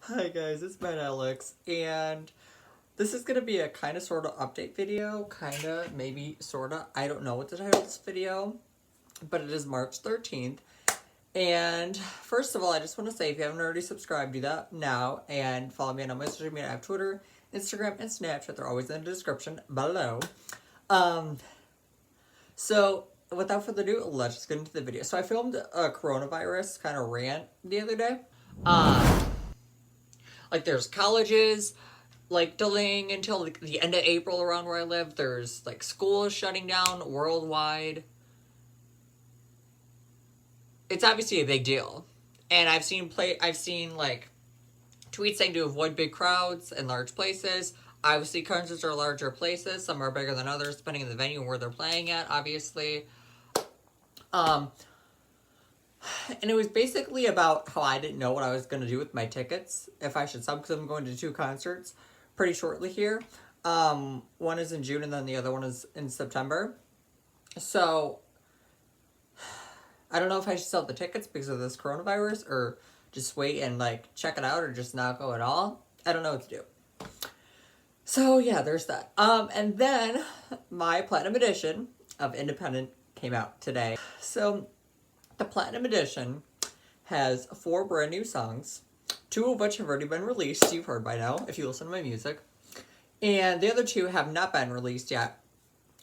Hi guys, it's Matt Alexx, and this is going to be a kind of sort of update video, kind of, maybe, sort of. I don't know what the title of this video, but it is March 13th. And first of all, I just want to say, if you haven't already subscribed, do that now, and follow me on my social media. I have Twitter, Instagram, and Snapchat. They're always in the description below. So without further ado, let's just get into the video. So I filmed a coronavirus kind of rant the other day. Like, there's colleges, like, delaying until like, the end of April around where I live. There's, like, schools shutting down worldwide. It's obviously a big deal. And I've seen, like, tweets saying to avoid big crowds in large places. Obviously, concerts are larger places. Some are bigger than others, depending on the venue and where they're playing at, obviously. And it was basically about how I didn't know what I was going to do with my tickets, if I should sub, because I'm going to 2 concerts pretty shortly here. One is in June and then the other one is in September. So, I don't know if I should sell the tickets because of this coronavirus, or just wait and, like, check it out, or just not go at all. I don't know what to do. So, yeah, there's that. And then my Platinum Edition of Independent came out today. So, the Platinum Edition has 4 brand new songs, 2 of which have already been released, you've heard by now, if you listen to my music. And the other 2 have not been released yet,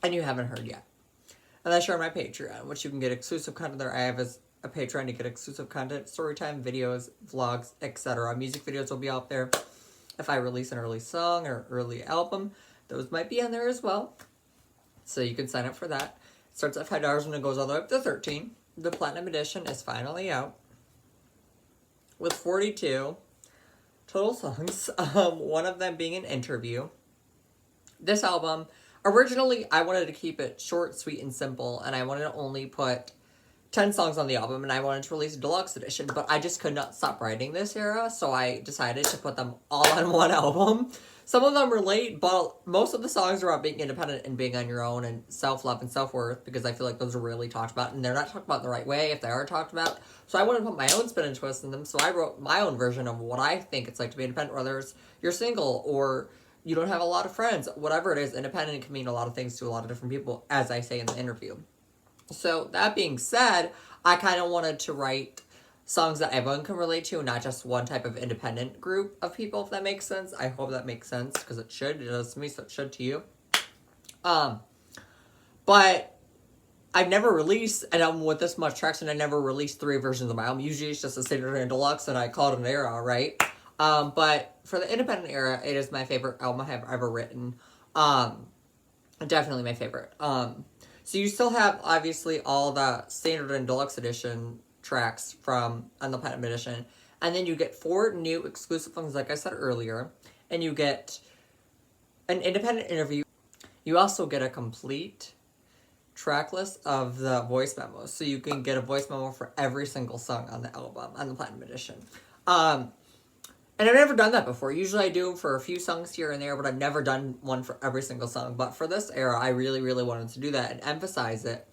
and you haven't heard yet. And that's on my Patreon, which you can get exclusive content there. I have a Patreon to get exclusive content, storytime, videos, vlogs, etc. Music videos will be out there. If I release an early song or early album, those might be on there as well. So you can sign up for that. It starts at $5 and it goes all the way up to $13. The Platinum Edition is finally out with 42 total songs, one of them being an interview. This album, originally I wanted to keep it short, sweet, and simple, and I wanted to only put 10 songs on the album, and I wanted to release a deluxe edition, but I just could not stop writing this era, so I decided to put them all on one album. Some of them relate, but most of the songs are about being independent and being on your own and self-love and self-worth, because I feel like those are really talked about, and they're not talked about in the right way if they are talked about. So I wanted to put my own spin and twist in them, so I wrote my own version of what I think it's like to be independent, whether it's you're single or you don't have a lot of friends. Whatever it is, independent can mean a lot of things to a lot of different people, as I say in the interview. So, that being said, I kind of wanted to write songs that everyone can relate to, not just one type of independent group of people, if that makes sense. I hope that makes sense, because it should. It does to me, so it should to you. But I've never released an album with this much traction. I never released 3 versions of my album. Usually it's just a standard and deluxe, and I call it an era, right? But for the independent era, it is my favorite album I have ever written. Definitely my favorite. So you still have, obviously, all the standard and deluxe edition tracks on the Platinum Edition. And then you get 4 new exclusive songs, like I said earlier. And you get an independent interview. You also get a complete track list of the voice memos. So you can get a voice memo for every single song on the album, on the Platinum Edition. And I've never done that before. Usually I do for a few songs here and there, but I've never done one for every single song. But for this era, I really, really wanted to do that and emphasize it,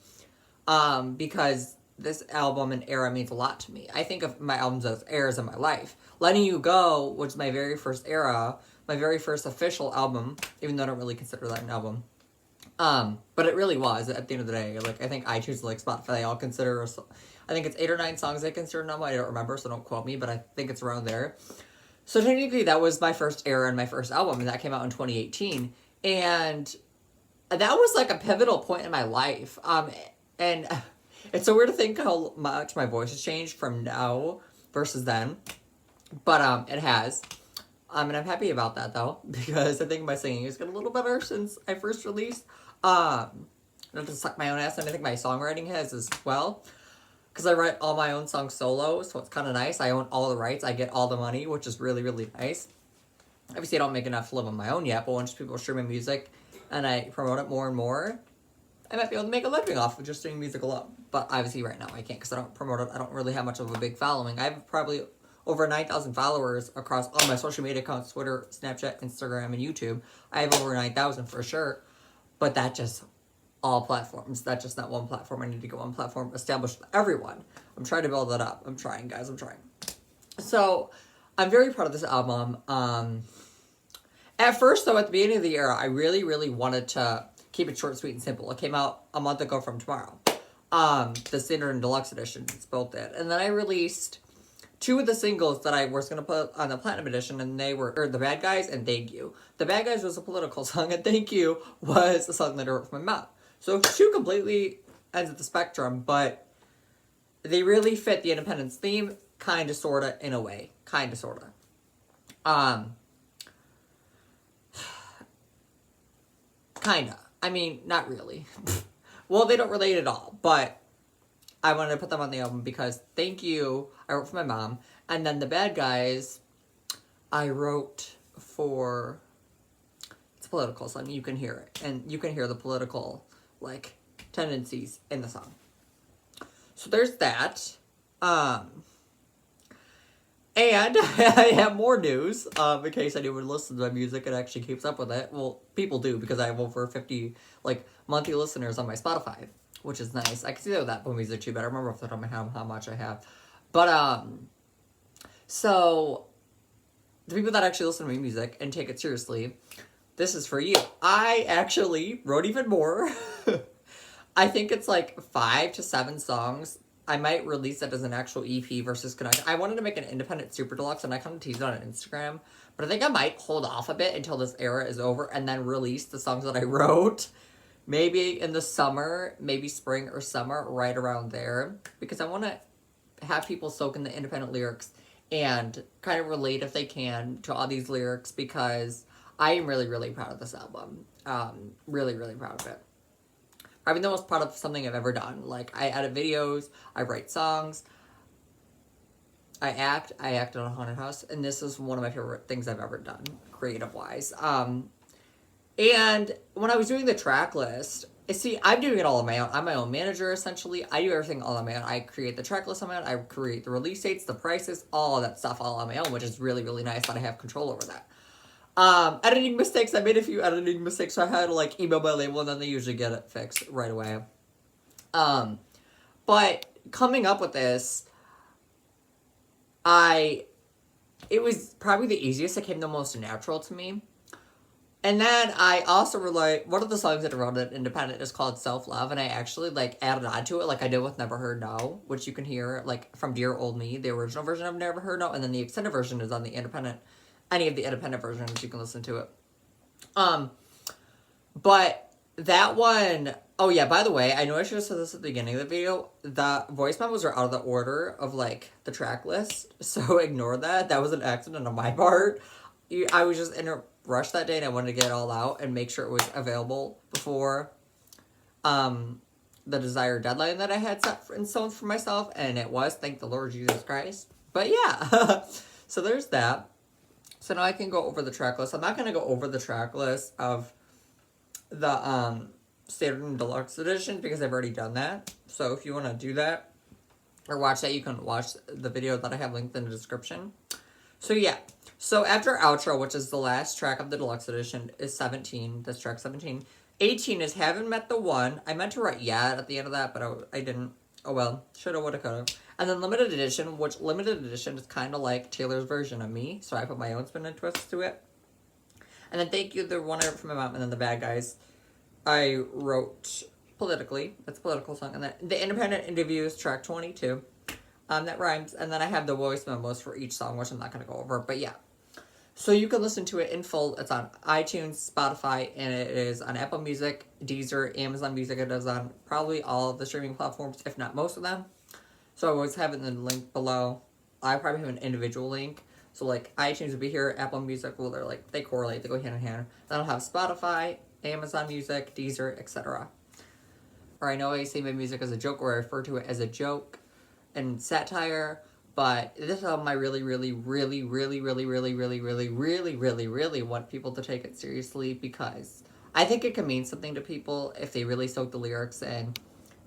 because this album and era means a lot to me. I think of my albums as eras in my life. Letting You Go was my very first era, my very first official album, even though I don't really consider that an album. But it really was, at the end of the day. Like, I think iTunes, like Spotify, they all consider, I think it's 8 or 9 songs they consider an album. I don't remember, so don't quote me, but I think it's around there. So technically, that was my first era and my first album, and that came out in 2018. And that was like a pivotal point in my life. And it's so weird to think how much my voice has changed from now versus then. But it has. And I'm happy about that, though, because I think my singing has gotten a little better since I first released. Not to suck my own ass, and I think my songwriting has as well. Because I write all my own songs solo, so it's kind of nice. I own all the rights. I get all the money, which is really, really nice. Obviously, I don't make enough to live on my own yet, but once people stream my music and I promote it more and more, I might be able to make a living off of just doing music alone. But obviously, right now, I can't because I don't promote it. I don't really have much of a big following. I have probably over 9,000 followers across all my social media accounts, Twitter, Snapchat, Instagram, and YouTube. I have over 9,000 for sure. But that just all platforms. That's just not one platform. I need to get one platform established for everyone. I'm trying to build that up. I'm trying, guys. I'm trying. So, I'm very proud of this album. At first, though, at the beginning of the year, I really, really wanted to keep it short, sweet, and simple. It came out a month ago from tomorrow. The Standard and Deluxe Edition. It's both it. And then I released 2 of the singles that I was going to put on the Platinum Edition, and they were The Bad Guys and Thank You. The Bad Guys was a political song, and Thank You was a song that I wrote for my mom. So 2 completely ends of the spectrum, but they really fit the Independence theme, kind of, sort of, in a way. Kind of, sort of. Kind of. I mean, not really. Well, they don't relate at all, but I wanted to put them on the album because Thank You, I wrote for my mom, and then The Bad Guys, I wrote for, it's a political song, you can hear it, and you can hear the political, like, tendencies in the song. So there's that. And I have more news, in case anyone listens to my music and actually keeps up with it. Well, people do, because I have over 50, like, monthly listeners on my Spotify, which is nice. I can see that with Apple Music too, but I remember off the top of my head how much I have. But, so, the people that actually listen to my music and take it seriously, this is for you. I actually wrote even more. I think it's like 5 to 7 songs. I might release it as an actual EP versus Connection. I wanted to make an independent super deluxe, and I kind of teased it on Instagram. But I think I might hold off a bit until this era is over and then release the songs that I wrote. Maybe in the summer, maybe spring or summer, right around there. Because I want to have people soak in the independent lyrics and kind of relate, if they can, to all these lyrics. Because I am really, really proud of this album. Really, really proud of it. I mean, the most proud of something I've ever done. Like, I edit videos, I write songs, I acted on a haunted house, and this is one of my favorite things I've ever done, creative-wise. And when I was doing the track list, see, I'm doing it all on my own. I'm my own manager, essentially. I do everything all on my own. I create the track list on my own, I create the release dates, the prices, all of that stuff all on my own, which is really, really nice that I have control over that. Editing mistakes, I made a few editing mistakes, so I had to, like, email my label, and then they usually get it fixed right away. But coming up with this, it was probably the easiest. It came the most natural to me. And then I also one of the songs that I wrote at Independent is called Self Love, and I actually, like, added on to it, like I did with Never Heard No, which you can hear, like, from Dear Old Me, the original version of Never Heard No, and then the extended version is on the Independent. Any of the independent versions, you can listen to it. But that one, oh yeah, by the way, I know I should have said this at the beginning of the video. The voice memos are out of the order of, like, the track list, so ignore that. That was an accident on my part. I was just in a rush that day, and I wanted to get it all out and make sure it was available before the desired deadline that I had set in stone for myself, and it was, thank the Lord Jesus Christ. But yeah, so there's that. So now I can go over the track list. I'm not going to go over the track list of the Standard and Deluxe Edition because I've already done that. So if you want to do that or watch that, you can watch the video that I have linked in the description. So yeah. So after outro, which is the last track of the Deluxe Edition, is 17. That's track 17. 18 is Haven't Met the One. I meant to write at the end of that, but I didn't. Oh well. Shoulda, woulda, coulda. And then Limited Edition, which Limited Edition is kind of like Taylor's version of me, so I put my own spin and twist to it. And then Thank You, the one I wrote for my mom, and then The Bad Guys, I wrote politically. That's a political song. And then The Independent Interviews, track 22. That rhymes. And then I have the voice memos for each song, which I'm not going to go over, but yeah. So you can listen to it in full. It's on iTunes, Spotify, and it is on Apple Music, Deezer, Amazon Music. It is on probably all of the streaming platforms, if not most of them. So I always have it in the link below. I probably have an individual link. So, like, iTunes would be here, Apple Music, well, they correlate, they go hand in hand. Then I'll have Spotify, Amazon Music, Deezer, etc. Or I know I say my music as a joke, or I refer to it as a joke and satire, but this album I really, really, really, really, really, really, really, really, really, really, really want people to take it seriously, because I think it can mean something to people if they really soak the lyrics in.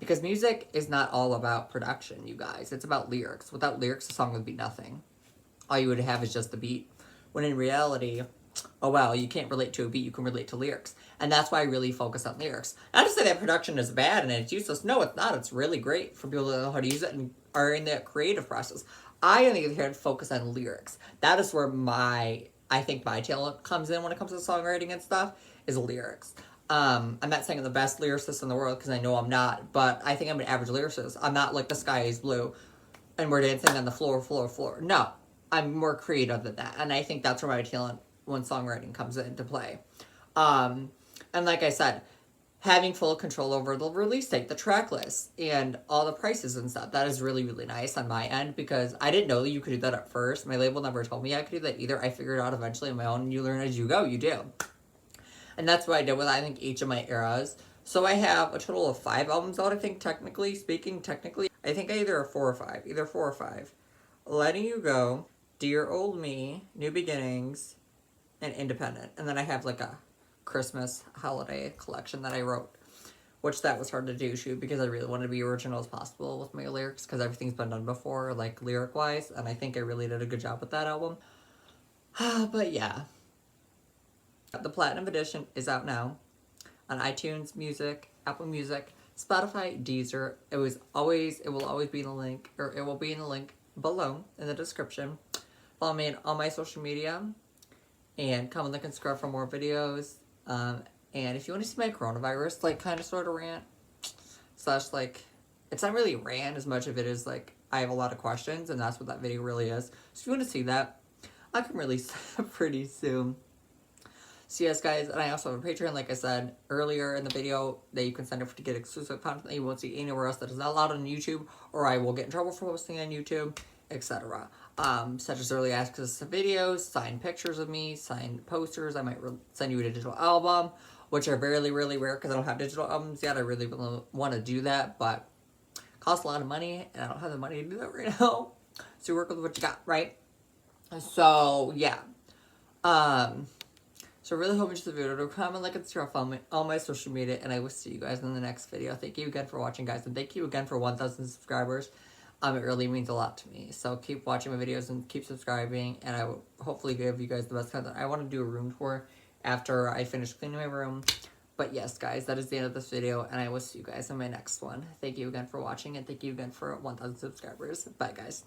Because music is not all about production, you guys. It's about lyrics. Without lyrics, the song would be nothing. All you would have is just the beat. When in reality, oh well, you can't relate to a beat, you can relate to lyrics. And that's why I really focus on lyrics. Not to say that production is bad and it's useless. No, it's not. It's really great for people to know how to use it and are in that creative process. I, on the other hand, focus on lyrics. That is where I think my talent comes in when it comes to songwriting and stuff, is lyrics. I'm not saying I'm the best lyricist in the world, because I know I'm not, but I think I'm an average lyricist. I'm not like the sky is blue and we're dancing on the floor. No, I'm more creative than that. And I think that's where my talent when songwriting comes into play. Um, and like I said, having full control over the release date, the track list, and all the prices and stuff. That is really, really nice on my end, because I didn't know that you could do that at first. My label never told me I could do that either. I figured it out eventually on my own, and you learn as you go, you do. And that's what I did with, I think, each of my eras. So I have a total of 5 albums out, I think, technically speaking. I think I either 4 or 5. Either 4 or 5. Letting You Go, Dear Old Me, New Beginnings, and Independent. And then I have like a Christmas holiday collection that I wrote, which that was hard to do, shoot, because I really wanted to be original as possible with my lyrics, because everything's been done before, like lyric wise, and I think I really did a good job with that album. But yeah, the Platinum Edition is out now on iTunes Music, Apple Music, Spotify, Deezer. It will always be in the link, or it will be in the link below in the description. Follow me on all my social media, and comment, like, and subscribe for more videos. And if you want to see my coronavirus, like, kind of sort of rant, slash, like, it's not really rant as much of it is, like, I have a lot of questions, and that's what that video really is. So if you want to see that, I can release that pretty soon. So yes, guys, and I also have a Patreon, like I said earlier in the video, that you can sign up for to get exclusive content that you won't see anywhere else that is not allowed on YouTube, or I will get in trouble for posting on YouTube, etc. Such as early access to videos, signed pictures of me, signed posters. I might send you a digital album, which are really, really rare because I don't have digital albums yet. I really want to do that, but it costs a lot of money, and I don't have the money to do that right now. So work with what you got, right? So yeah. So I really hope you enjoyed the video. Comment, like, and subscribe, follow me on all my social media, and I will see you guys in the next video. Thank you again for watching, guys, and thank you again for 1,000 subscribers. It really means a lot to me. So keep watching my videos and keep subscribing, and I will hopefully give you guys the best content. I want to do a room tour after I finish cleaning my room. But yes, guys, that is the end of this video, and I will see you guys in my next one. Thank you again for watching, and thank you again for 1,000 subscribers. Bye, guys.